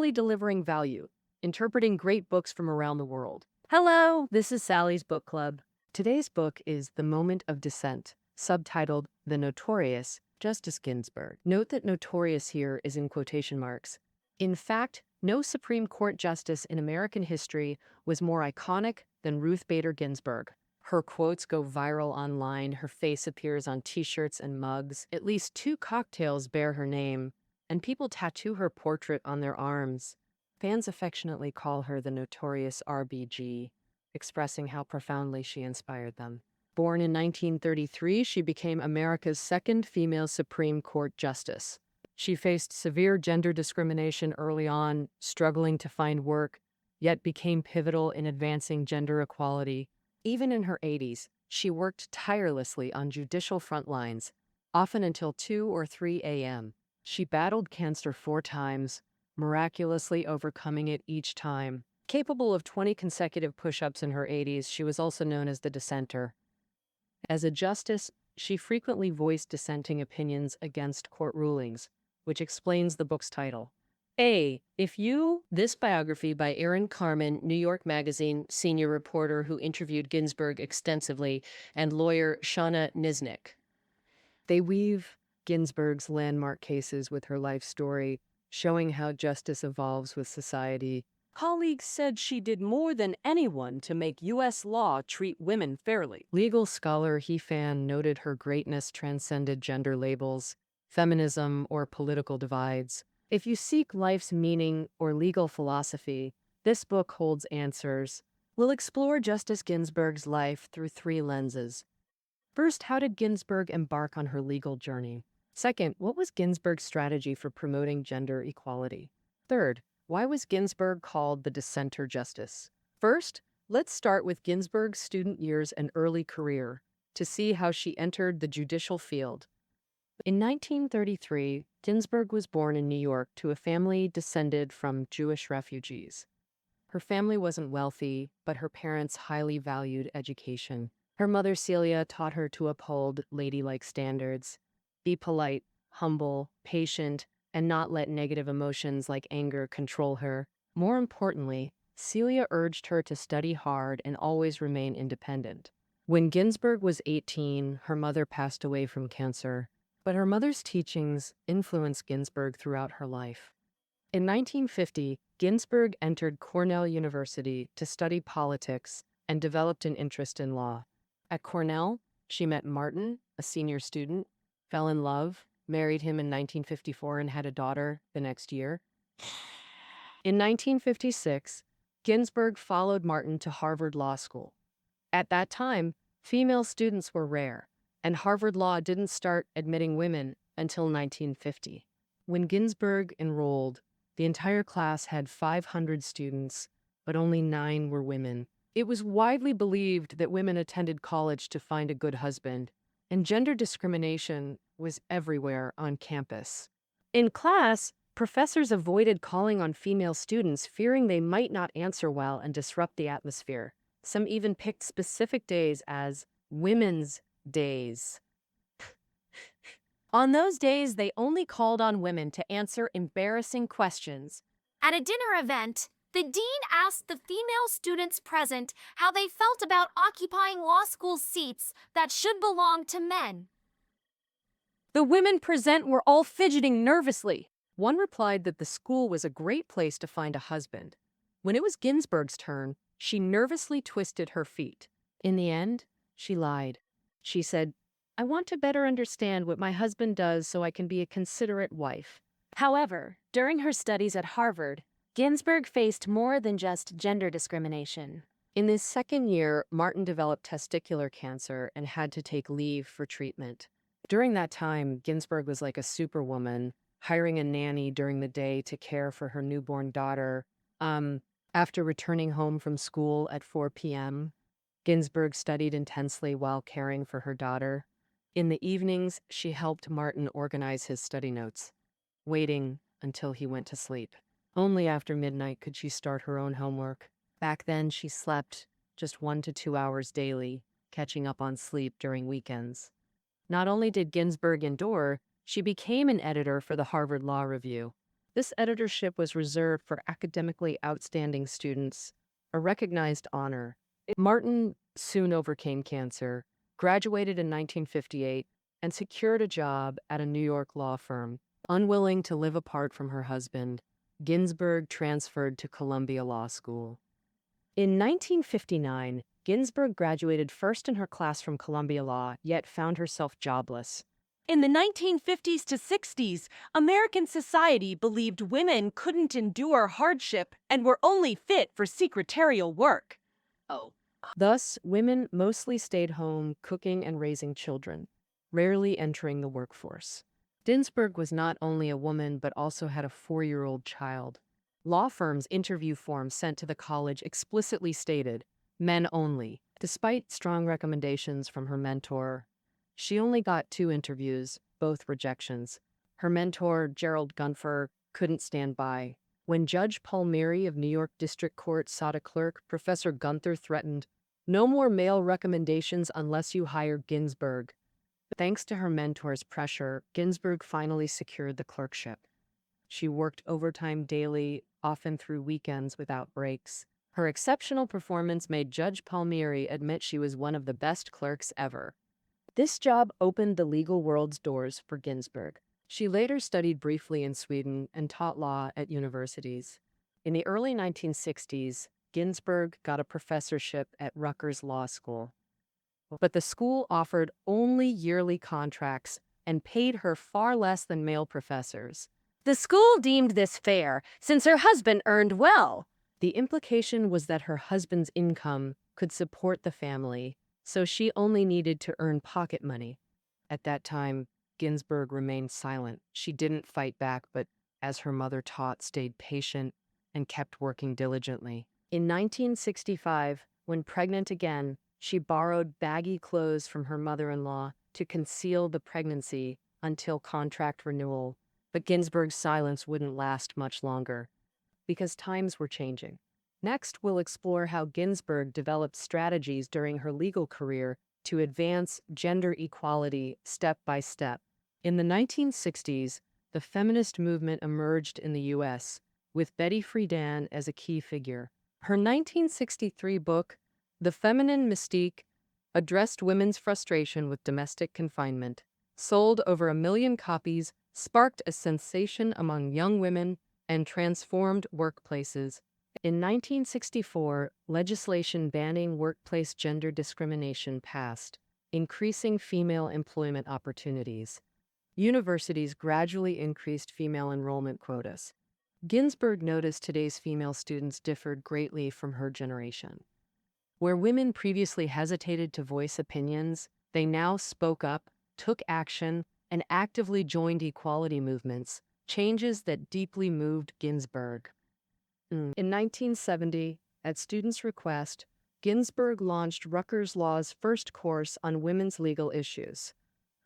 faithfully delivering value, interpreting great books from around the world. Hello, this is Sally's Book Club. Today's book is The Moment of Dissent, subtitled The Notorious Justice Ginsburg. Note that notorious here is in quotation marks. In fact, no Supreme Court justice in American history was more iconic than Ruth Bader Ginsburg. Her quotes go viral online, her face appears on t-shirts and mugs. At least 2 cocktails bear her name, and people tattoo her portrait on their arms. Fans affectionately call her the notorious RBG, expressing how profoundly she inspired them. Born in 1933, she became America's second female Supreme Court justice. She faced severe gender discrimination early on, struggling to find work, yet became pivotal in advancing gender equality. Even in her 80s, she worked tirelessly on judicial front lines, often until 2 or 3 a.m. She battled cancer 4 times, miraculously overcoming it each time. Capable of 20 consecutive push-ups in her 80s, she was also known as the dissenter. As a justice, she frequently voiced dissenting opinions against court rulings, which explains the book's title. This biography by Erin Carmen, New York Magazine senior reporter who interviewed Ginsburg extensively, and lawyer Shauna Nisnik. They weave Ginsburg's landmark cases with her life story, showing how justice evolves with society. Colleagues said she did more than anyone to make U.S. law treat women fairly. Legal scholar He Fan noted her greatness transcended gender labels, feminism, or political divides. If you seek life's meaning or legal philosophy, this book holds answers. We'll explore Justice Ginsburg's life through 3 lenses. First, how did Ginsburg embark on her legal journey? Second, what was Ginsburg's strategy for promoting gender equality? Third, why was Ginsburg called the dissenter justice? First, let's start with Ginsburg's student years and early career to see how she entered the judicial field. In 1933, Ginsburg was born in New York to a family descended from Jewish refugees. Her family wasn't wealthy, but her parents highly valued education. Her mother, Celia, taught her to uphold ladylike standards, be polite, humble, patient, and not let negative emotions like anger control her. More importantly, Celia urged her to study hard and always remain independent. When Ginsburg was 18, her mother passed away from cancer. But her mother's teachings influenced Ginsburg throughout her life. In 1950, Ginsburg entered Cornell University to study politics and developed an interest in law. At Cornell, she met Martin, a senior student, fell in love, married him in 1954, and had a daughter the next year. In 1956, Ginsburg followed Martin to Harvard Law School. At that time, female students were rare, and Harvard Law didn't start admitting women until 1950. When Ginsburg enrolled, the entire class had 500 students, but only 9 were women. It was widely believed that women attended college to find a good husband, and gender discrimination was everywhere on campus. In class, professors avoided calling on female students, fearing they might not answer well and disrupt the atmosphere. Some even picked specific days as Women's Days. On those days, they only called on women to answer embarrassing questions. At a dinner event, the dean asked the female students present how they felt about occupying law school seats that should belong to men. The women present were all fidgeting nervously. One replied that the school was a great place to find a husband. When it was Ginsburg's turn, she nervously twisted her feet. In the end, she lied. She said, "I want to better understand what my husband does so I can be a considerate wife." However, during her studies at Harvard, Ginsburg faced more than just gender discrimination. In this second year, Martin developed testicular cancer and had to take leave for treatment. During that time, Ginsburg was like a superwoman, hiring a nanny during the day to care for her newborn daughter. After returning home from school at 4 p.m., Ginsburg studied intensely while caring for her daughter. In the evenings, she helped Martin organize his study notes, waiting until he went to sleep. Only after midnight could she start her own homework. Back then, she slept just 1 to 2 hours daily, catching up on sleep during weekends. Not only did Ginsburg endure, she became an editor for the Harvard Law Review. This editorship was reserved for academically outstanding students, a recognized honor. Martin soon overcame cancer, graduated in 1958, and secured a job at a New York law firm. Unwilling to live apart from her husband, Ginsburg transferred to Columbia Law School. In 1959, Ginsburg graduated first in her class from Columbia Law, yet found herself jobless. In the 1950s to 60s, American society believed women couldn't endure hardship and were only fit for secretarial work. Thus, women mostly stayed home cooking and raising children, rarely entering the workforce. Ginsburg was not only a woman but also had a 4-year-old child. Law firms' interview forms sent to the college explicitly stated, "men only." Despite strong recommendations from her mentor, she only got 2 interviews, both rejections. Her mentor, Gerald Gunfer, couldn't stand by. When Judge Palmieri of New York District Court sought a clerk, Professor Gunther threatened, "No more male recommendations unless you hire Ginsburg." Thanks to her mentor's pressure, Ginsburg finally secured the clerkship. She worked overtime daily, often through weekends without breaks. Her exceptional performance made Judge Palmieri admit she was one of the best clerks ever. This job opened the legal world's doors for Ginsburg. She later studied briefly in Sweden and taught law at universities. In the early 1960s, Ginsburg got a professorship at Rutgers Law School. But the school offered only yearly contracts and paid her far less than male professors. The school deemed this fair, since her husband earned well. The implication was that her husband's income could support the family, so she only needed to earn pocket money. At that time, Ginsburg remained silent. She didn't fight back, but, as her mother taught, stayed patient and kept working diligently. In 1965, when pregnant again, she borrowed baggy clothes from her mother-in-law to conceal the pregnancy until contract renewal. But Ginsburg's silence wouldn't last much longer, because times were changing. Next, we'll explore how Ginsburg developed strategies during her legal career to advance gender equality step by step. In the 1960s, the feminist movement emerged in the U.S., with Betty Friedan as a key figure. Her 1963 book, The Feminine Mystique, addressed women's frustration with domestic confinement. Sold over 1 million copies, sparked a sensation among young women, and transformed workplaces. In 1964, legislation banning workplace gender discrimination passed, increasing female employment opportunities. Universities gradually increased female enrollment quotas. Ginsburg noticed today's female students differed greatly from her generation. Where women previously hesitated to voice opinions, they now spoke up, took action, and actively joined equality movements, changes that deeply moved Ginsburg. In 1970, at students' request, Ginsburg launched Rutgers Law's first course on women's legal issues.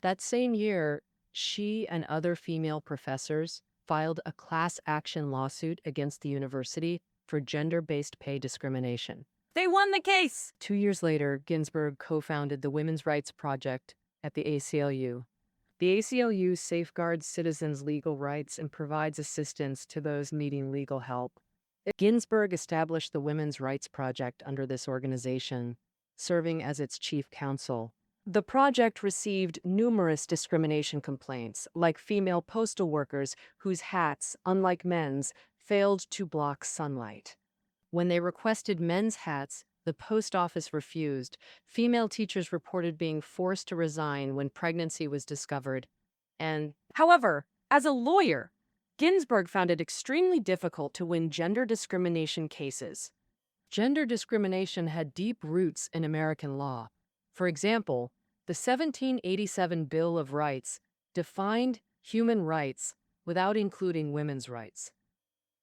That same year, she and other female professors filed a class action lawsuit against the university for gender-based pay discrimination. They won the case! 2 years later, Ginsburg co-founded the Women's Rights Project at the ACLU. The ACLU safeguards citizens' legal rights and provides assistance to those needing legal help. Ginsburg established the Women's Rights Project under this organization, serving as its chief counsel. The project received numerous discrimination complaints, like female postal workers whose hats, unlike men's, failed to block sunlight. When they requested men's hats, the post office refused. Female teachers reported being forced to resign when pregnancy was discovered. However, as a lawyer, Ginsburg found it extremely difficult to win gender discrimination cases. Gender discrimination had deep roots in American law. For example, the 1787 Bill of Rights defined human rights without including women's rights.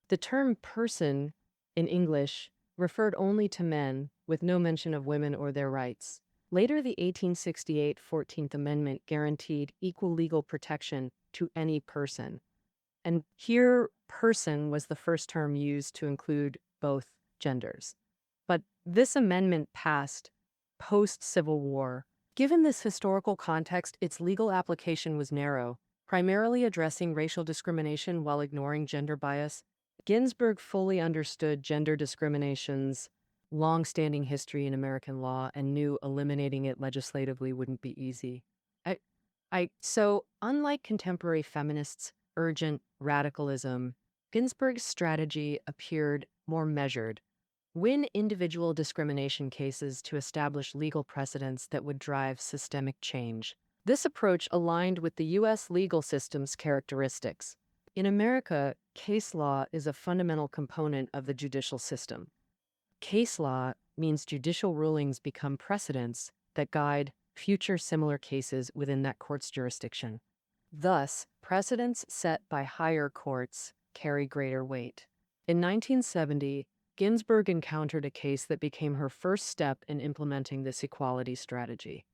The term person, in English, referred only to men, with no mention of women or their rights. Later, the 1868 14th Amendment guaranteed equal legal protection to any person. And here, person was the first term used to include both genders. But this amendment passed post-Civil War. Given this historical context, its legal application was narrow, Primarily addressing racial discrimination while ignoring gender bias, Ginsburg fully understood gender discrimination's long-standing history in American law and knew eliminating it legislatively wouldn't be easy. So, unlike contemporary feminists' urgent radicalism, Ginsburg's strategy appeared more measured. Win individual discrimination cases to establish legal precedents that would drive systemic change. This approach aligned with the U.S. legal system's characteristics. In America, case law is a fundamental component of the judicial system. Case law means judicial rulings become precedents that guide future similar cases within that court's jurisdiction. Thus, precedents set by higher courts carry greater weight. In 1970, Ginsburg encountered a case that became her first step in implementing this equality strategy.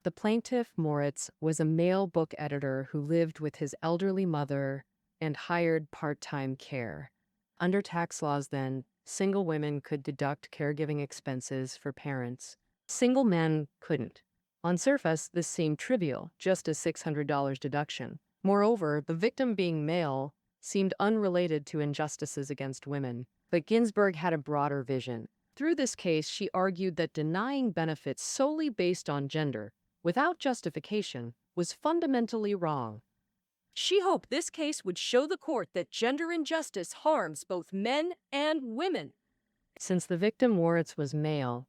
The plaintiff, Moritz, was a male book editor who lived with his elderly mother and hired part-time care. Under tax laws then, single women could deduct caregiving expenses for parents. Single men couldn't. On surface, this seemed trivial, just a $600 deduction. Moreover, the victim being male seemed unrelated to injustices against women. But Ginsburg had a broader vision. Through this case, she argued that denying benefits solely based on gender, without justification, was fundamentally wrong. She hoped this case would show the court that gender injustice harms both men and women. Since the victim Moritz was male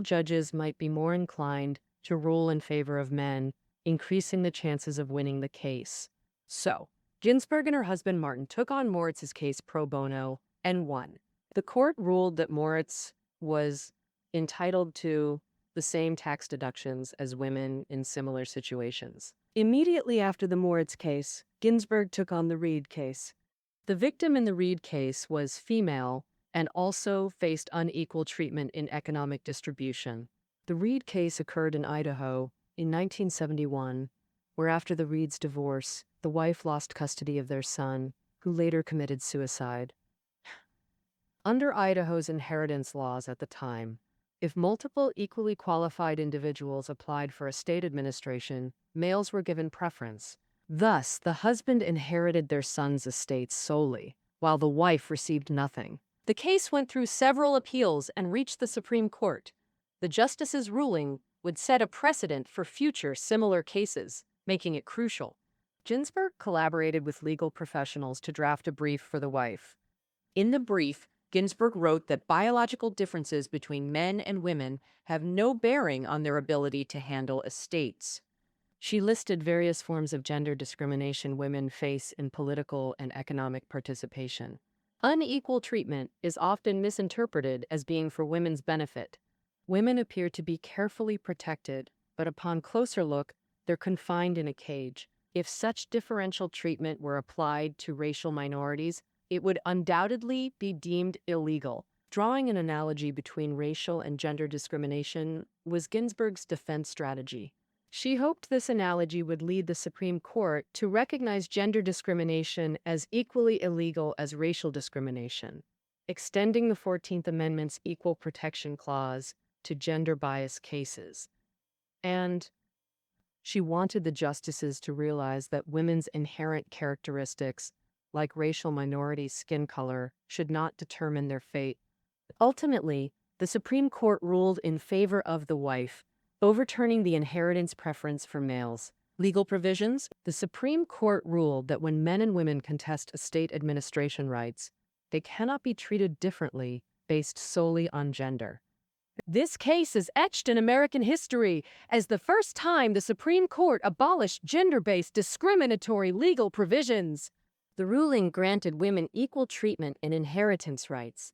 judges might be more inclined to rule in favor of men, increasing the chances of winning the case. So, Ginsburg and her husband Martin took on Moritz's case pro bono and won. The court ruled that Moritz was entitled to the same tax deductions as women in similar situations. Immediately after the Moritz case, Ginsburg took on the Reed case. The victim in the Reed case was female and also faced unequal treatment in economic distribution. The Reed case occurred in Idaho in 1971, where after the Reeds' divorce, the wife lost custody of their son, who later committed suicide. Under Idaho's inheritance laws at the time, if multiple equally qualified individuals applied for estate administration, males were given preference. Thus, the husband inherited their son's estate solely, while the wife received nothing. The case went through several appeals and reached the Supreme Court. The justice's ruling would set a precedent for future similar cases, making it crucial. Ginsburg collaborated with legal professionals to draft a brief for the wife. In the brief, Ginsburg wrote that biological differences between men and women have no bearing on their ability to handle estates. She listed various forms of gender discrimination women face in political and economic participation. Unequal treatment is often misinterpreted as being for women's benefit. Women appear to be carefully protected, but upon closer look, they're confined in a cage. If such differential treatment were applied to racial minorities, it would undoubtedly be deemed illegal. Drawing an analogy between racial and gender discrimination was Ginsburg's defense strategy. She hoped this analogy would lead the Supreme Court to recognize gender discrimination as equally illegal as racial discrimination, extending the 14th Amendment's Equal Protection Clause to gender-biased cases. And she wanted the justices to realize that women's inherent characteristics, like racial minorities' skin color, should not determine their fate. Ultimately, the Supreme Court ruled in favor of the wife, overturning the inheritance preference for males. Legal provisions: the Supreme Court ruled that when men and women contest estate administration rights, they cannot be treated differently based solely on gender. This case is etched in American history as the first time the Supreme Court abolished gender-based discriminatory legal provisions. The ruling granted women equal treatment in inheritance rights.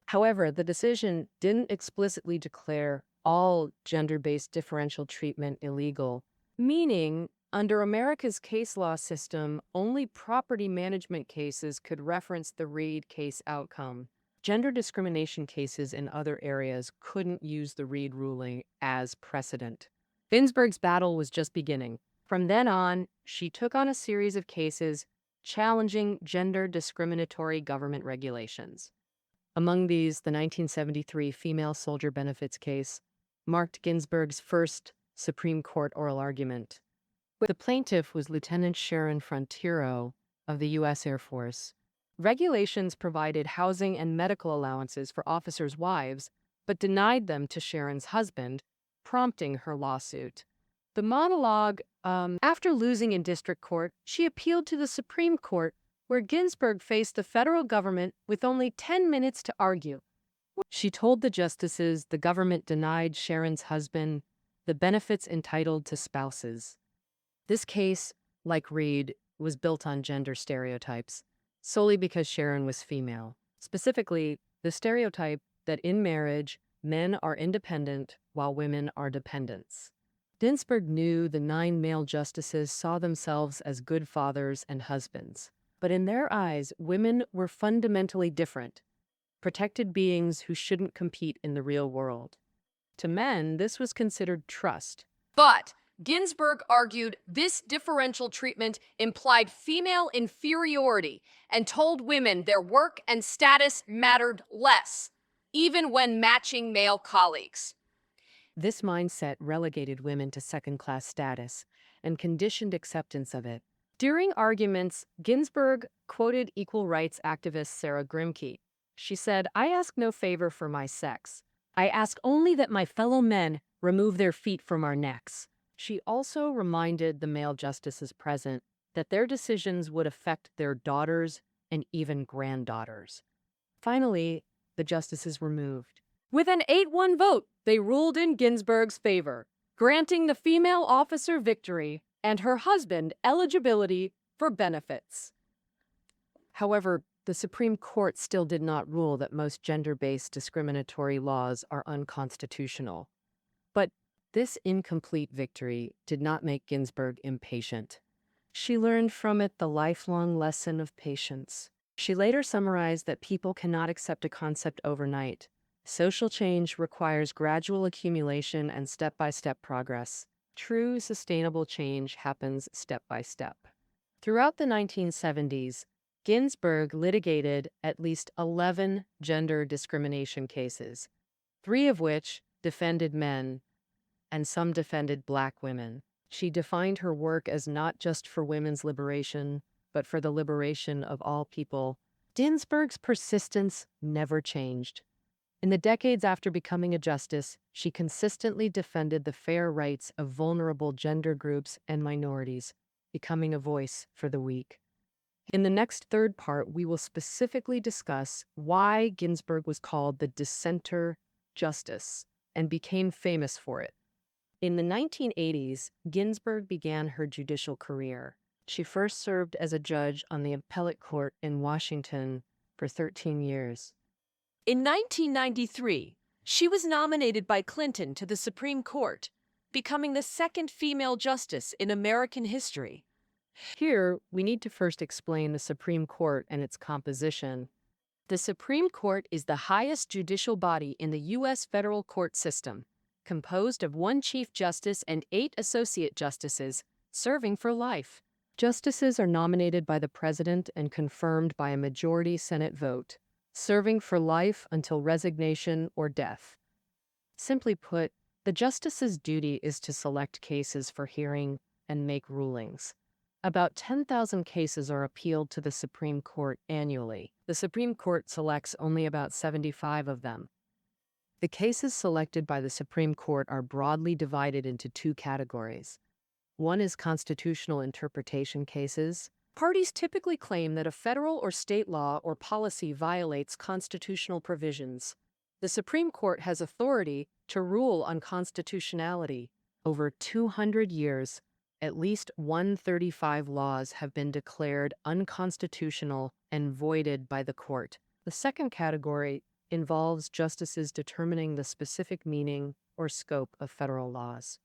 However, the decision didn't explicitly declare all gender-based differential treatment illegal, meaning, under America's case law system, only property management cases could reference the Reed case outcome. Gender discrimination cases in other areas couldn't use the Reed ruling as precedent. Ginsburg's battle was just beginning. From then on, she took on a series of cases challenging gender discriminatory government regulations. Among these, the 1973 female soldier benefits case marked Ginsburg's first Supreme Court oral argument. The plaintiff was Lieutenant Sharon Frontiero of the U.S. Air Force. Regulations provided housing and medical allowances for officers' wives, but denied them to Sharon's husband, prompting her lawsuit. The monologue, after losing in district court, she appealed to the Supreme Court, where Ginsburg faced the federal government with only 10 minutes to argue. She told the justices the government denied Sharon's husband the benefits entitled to spouses. This case, like Reed, was built on gender stereotypes, solely because Sharon was female. Specifically, the stereotype that in marriage, men are independent while women are dependents. Ginsburg knew the 9 male justices saw themselves as good fathers and husbands. But in their eyes, women were fundamentally different, protected beings who shouldn't compete in the real world. To men, this was considered trust. But Ginsburg argued this differential treatment implied female inferiority and told women their work and status mattered less, even when matching male colleagues. This mindset relegated women to second-class status and conditioned acceptance of it. During arguments, Ginsburg quoted equal rights activist Sarah Grimke. She said, "I ask no favor for my sex. I ask only that my fellow men remove their feet from our necks." She also reminded the male justices present that their decisions would affect their daughters and even granddaughters. Finally, the justices were moved. With an 8-1 vote, they ruled in Ginsburg's favor, granting the female officer victory and her husband eligibility for benefits. However, the Supreme Court still did not rule that most gender-based discriminatory laws are unconstitutional. But this incomplete victory did not make Ginsburg impatient. She learned from it the lifelong lesson of patience. She later summarized that people cannot accept a concept overnight. Social change requires gradual accumulation and step-by-step progress. True sustainable change happens step by step. Throughout the 1970s, Ginsburg litigated at least 11 gender discrimination cases, 3 of which defended men, and some defended Black women. She defined her work as not just for women's liberation, but for the liberation of all people. Ginsburg's persistence never changed. In the decades after becoming a justice, she consistently defended the fair rights of vulnerable gender groups and minorities, becoming a voice for the weak. In the next third part, we will specifically discuss why Ginsburg was called the dissenter justice and became famous for it. In the 1980s, Ginsburg began her judicial career. She first served as a judge on the appellate court in Washington for 13 years. In 1993, she was nominated by Clinton to the Supreme Court, becoming the second female justice in American history. Here, we need to first explain the Supreme Court and its composition. The Supreme Court is the highest judicial body in the U.S. federal court system, composed of 1 Chief Justice and 8 Associate Justices, serving for life. Justices are nominated by the President and confirmed by a majority Senate vote, serving for life until resignation or death. Simply put, the justice's duty is to select cases for hearing and make rulings. About 10,000 cases are appealed to the Supreme Court annually. The Supreme Court selects only about 75 of them. The cases selected by the Supreme Court are broadly divided into 2 categories. One is constitutional interpretation cases. Parties typically claim that a federal or state law or policy violates constitutional provisions. The Supreme Court has authority to rule on constitutionality. Over 200 years, at least 135 laws have been declared unconstitutional and voided by the court. The second category involves justices determining the specific meaning or scope of federal laws.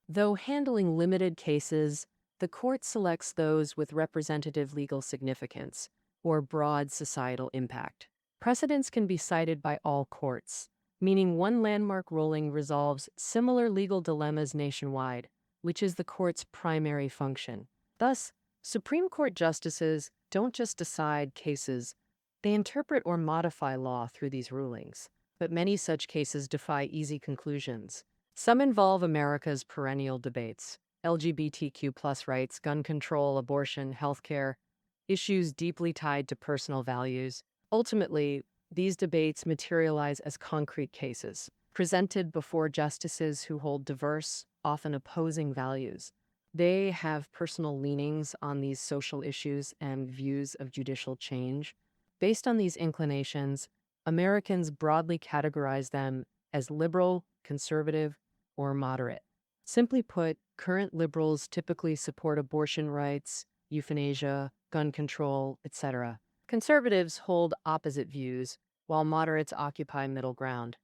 Though handling limited cases, the court selects those with representative legal significance or broad societal impact. Precedents can be cited by all courts, meaning one landmark ruling resolves similar legal dilemmas nationwide, which is the court's primary function. Thus, Supreme Court justices don't just decide cases, they interpret or modify law through these rulings. But many such cases defy easy conclusions. Some involve America's perennial debates, LGBTQ+ rights, gun control, abortion, healthcare, issues deeply tied to personal values. Ultimately, these debates materialize as concrete cases, presented before justices who hold diverse, often opposing values. They have personal leanings on these social issues and views of judicial change. Based on these inclinations, Americans broadly categorize them as liberal, conservative, or moderate. Simply put, current liberals typically support abortion rights, euthanasia, gun control, etc. Conservatives hold opposite views, while moderates occupy middle ground.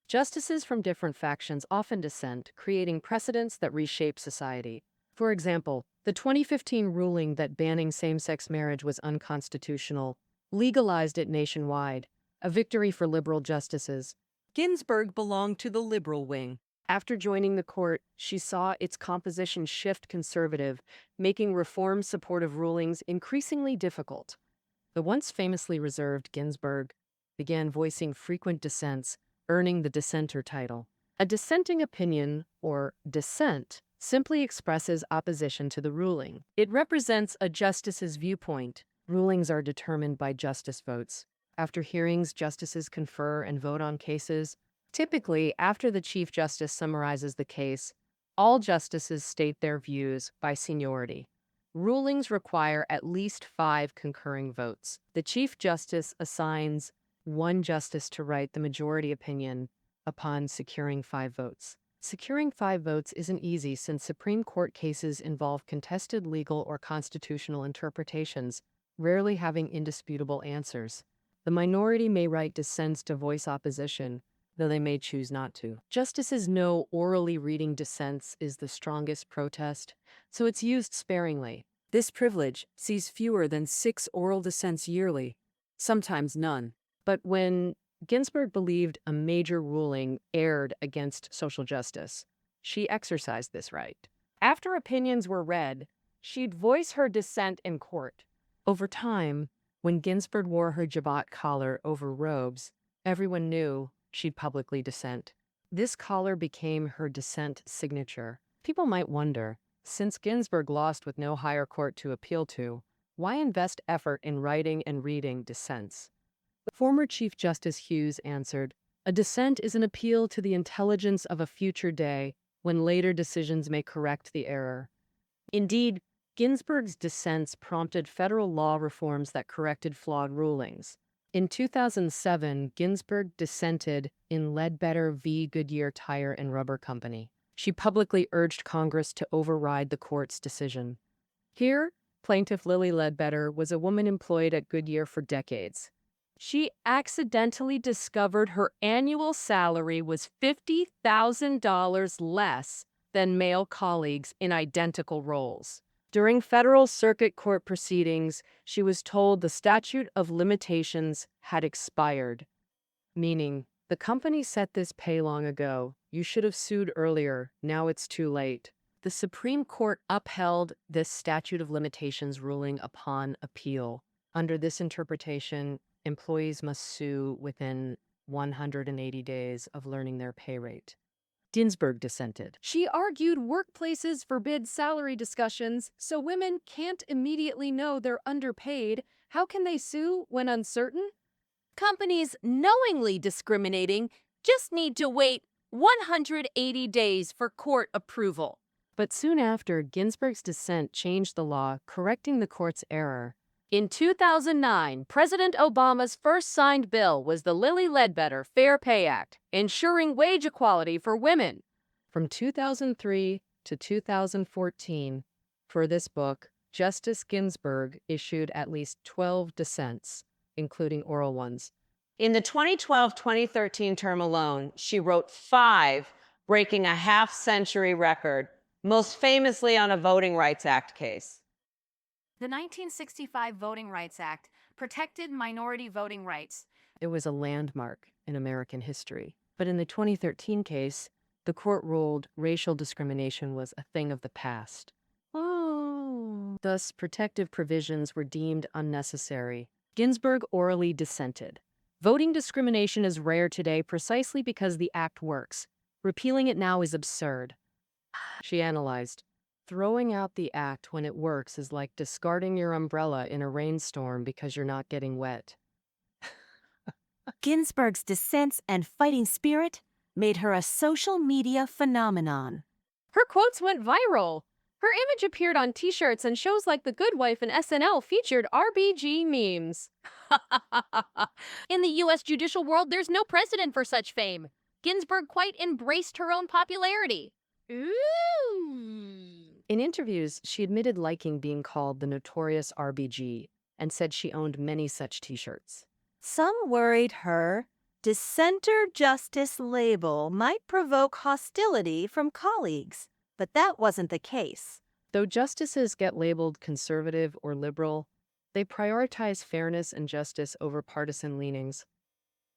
Justices from different factions often dissent, creating precedents that reshape society. For example, the 2015 ruling that banning same-sex marriage was unconstitutional legalized it nationwide, a victory for liberal justices. Ginsburg belonged to the liberal wing. After joining the court, she saw its composition shift conservative, making reform-supportive rulings increasingly difficult. The once famously reserved Ginsburg began voicing frequent dissents, earning the dissenter title. A dissenting opinion, or dissent, simply expresses opposition to the ruling. It represents a justice's viewpoint. Rulings are determined by justice votes. After hearings, justices confer and vote on cases. Typically, after the Chief Justice summarizes the case, all justices state their views by seniority. Rulings require at least 5 concurring votes. The Chief Justice assigns one justice to write the majority opinion upon securing 5 votes. Securing 5 votes isn't easy since Supreme Court cases involve contested legal or constitutional interpretations, rarely having indisputable answers. The minority may write dissents to voice opposition, though they may choose not to. Justices know orally reading dissents is the strongest protest, so it's used sparingly. This privilege sees fewer than 6 oral dissents yearly, sometimes none. But when Ginsburg believed a major ruling erred against social justice, she exercised this right. After opinions were read, she'd voice her dissent in court. Over time, when Ginsburg wore her jabot collar over robes, everyone knew she'd publicly dissent. This collar became her dissent signature. People might wonder, since Ginsburg lost with no higher court to appeal to, why invest effort in writing and reading dissents? Former Chief Justice Hughes answered, "A dissent is an appeal to the intelligence of a future day when later decisions may correct the error." Indeed, Ginsburg's dissents prompted federal law reforms that corrected flawed rulings. In 2007, Ginsburg dissented in Ledbetter v. Goodyear Tire and Rubber Company. She publicly urged Congress to override the court's decision. Here, plaintiff Lilly Ledbetter was a woman employed at Goodyear for decades. She accidentally discovered her annual salary was $50,000 less than male colleagues in identical roles. During federal circuit court proceedings, she was told the statute of limitations had expired, meaning, the company set this pay long ago. You should have sued earlier. Now it's too late. The Supreme Court upheld this statute of limitations ruling upon appeal. Under this interpretation, employees must sue within 180 days of learning their pay rate. Ginsburg dissented. She argued workplaces forbid salary discussions, so women can't immediately know they're underpaid. How can they sue when uncertain? Companies knowingly discriminating just need to wait 180 days for court approval. But soon after, Ginsburg's dissent changed the law, correcting the court's error. In 2009, President Obama's first signed bill was the Lilly Ledbetter Fair Pay Act, ensuring wage equality for women. From 2003 to 2014, for this book, Justice Ginsburg issued at least 12 dissents, including oral ones. In the 2012-2013 term alone, she wrote 5, breaking a half-century record, most famously on a Voting Rights Act case. The 1965 Voting Rights Act protected minority voting rights. It was a landmark in American history. But in the 2013 case, the court ruled racial discrimination was a thing of the past. Thus, protective provisions were deemed unnecessary. Ginsburg orally dissented. Voting discrimination is rare today precisely because the act works. Repealing it now is absurd. She analyzed. Throwing out the act when it works is like discarding your umbrella in a rainstorm because you're not getting wet. Ginsburg's dissents and fighting spirit made her a social media phenomenon. Her quotes went viral. Her image appeared on t-shirts and shows like The Good Wife and SNL featured RBG memes. In the U.S. judicial world, there's no precedent for such fame. Ginsburg quite embraced her own popularity. Ooh. In interviews, she admitted liking being called the notorious RBG and said she owned many such t-shirts. Some worried her dissenter justice label might provoke hostility from colleagues, but that wasn't the case. Though justices get labeled conservative or liberal, they prioritize fairness and justice over partisan leanings.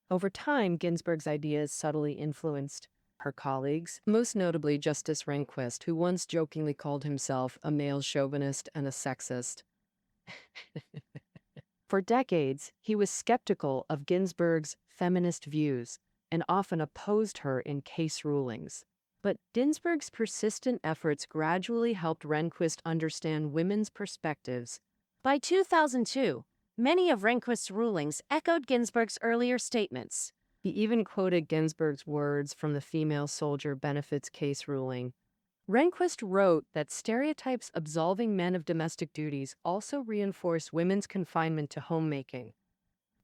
Over time, Ginsburg's ideas subtly influenced her colleagues, most notably Justice Rehnquist, who once jokingly called himself a male chauvinist and a sexist. For decades, he was skeptical of Ginsburg's feminist views and often opposed her in case rulings. But Ginsburg's persistent efforts gradually helped Rehnquist understand women's perspectives. By 2002, many of Rehnquist's rulings echoed Ginsburg's earlier statements. He even quoted Ginsburg's words from the female soldier benefits case ruling. Rehnquist wrote that stereotypes absolving men of domestic duties also reinforce women's confinement to homemaking.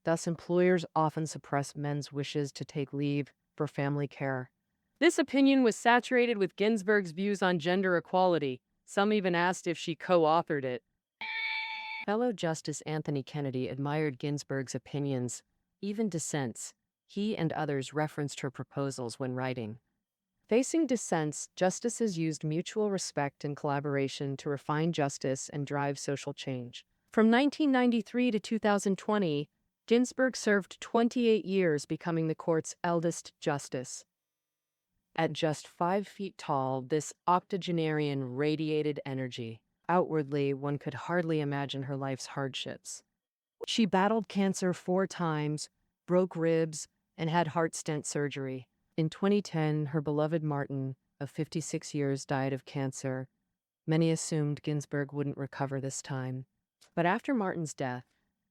Thus, employers often suppress men's wishes to take leave for family care. This opinion was saturated with Ginsburg's views on gender equality. Some even asked if she co-authored it. Fellow Justice Anthony Kennedy admired Ginsburg's opinions, even dissents. He and others referenced her proposals when writing. Facing dissents, justices used mutual respect and collaboration to refine justice and drive social change. From 1993 to 2020, Ginsburg served 28 years, becoming the court's eldest justice. At just 5 feet tall, this octogenarian radiated energy. Outwardly, one could hardly imagine her life's hardships. She battled cancer 4 times, broke ribs, and had heart stent surgery. In 2010, her beloved Martin, of 56 years, died of cancer. Many assumed Ginsburg wouldn't recover this time. But after Martin's death,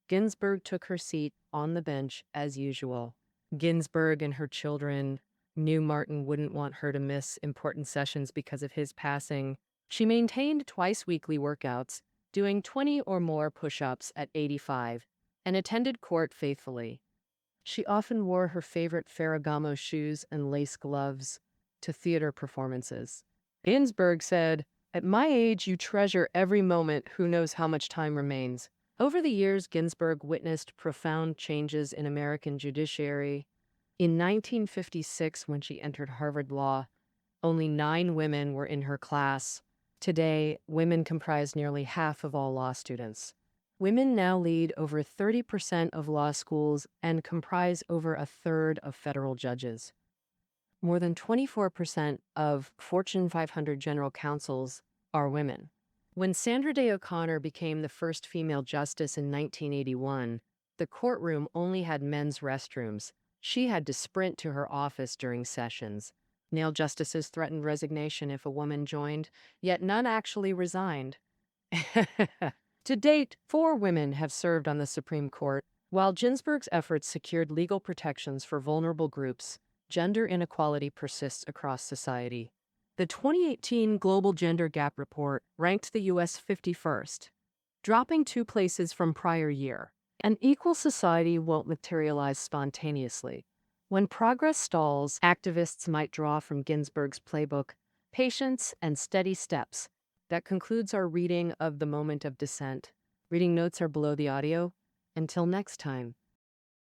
Ginsburg took her seat on the bench as usual. Ginsburg and her children knew Martin wouldn't want her to miss important sessions because of his passing. She maintained twice-weekly workouts, doing 20 or more push-ups at 85, and attended court faithfully. She often wore her favorite Ferragamo shoes and lace gloves to theater performances. Ginsburg said, "At my age, you treasure every moment. Who knows how much time remains?" Over the years, Ginsburg witnessed profound changes in American judiciary. In 1956, when she entered Harvard Law, only 9 women were in her class. Today, women comprise nearly half of all law students. Women now lead over 30% of law schools and comprise over a third of federal judges. More than 24% of Fortune 500 general counsels are women. When Sandra Day O'Connor became the first female justice in 1981, the courtroom only had men's restrooms. She had to sprint to her office during sessions. Male justices threatened resignation if a woman joined, yet none actually resigned. To date, 4 women have served on the Supreme Court. While Ginsburg's efforts secured legal protections for vulnerable groups, gender inequality persists across society. The 2018 Global Gender Gap Report ranked the U.S. 51st, dropping 2 places from prior year. An equal society won't materialize spontaneously. When progress stalls, activists might draw from Ginsburg's playbook, patience and steady steps. That concludes our reading of The Moment of Dissent. Reading notes are below the audio. Until next time.